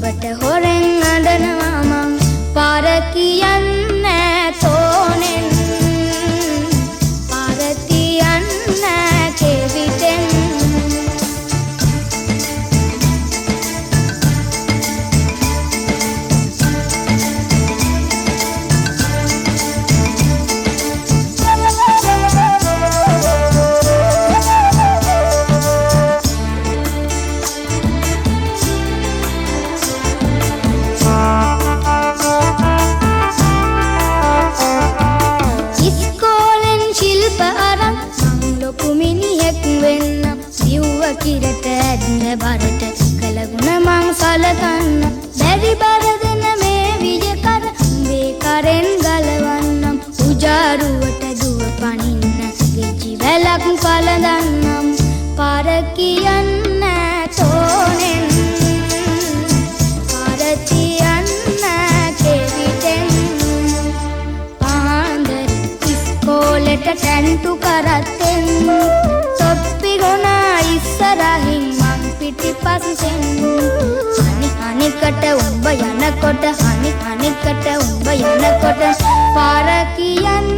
උඹට හොරෙන් අඬනවා මං පාර කියන්නේ තෝනෙන් පාර තියන්නේ කෙවිතෙන් කිරට ඇද්ද බරට කළගුණ මං සලකන්න බැරි බර දෙන මේ විජකර මේ කරෙන් ගලවන්නම් උජාරුවට දුව පනින්න ගෙජි වැලක් පලදන්නම් පාර කියන්න තෝනෙන් පාර තියන්න කෙවිතෙන් පාන්දර ඉස්කෝලෙට ටැන්ටු කරත්තෙන් තොප්පි ගොනා ඉස්සරහින් මං පිටිපස්සෙන් අනිකට උඹ යනකොට අනිකට උඹ යනකොට පාර කියන්න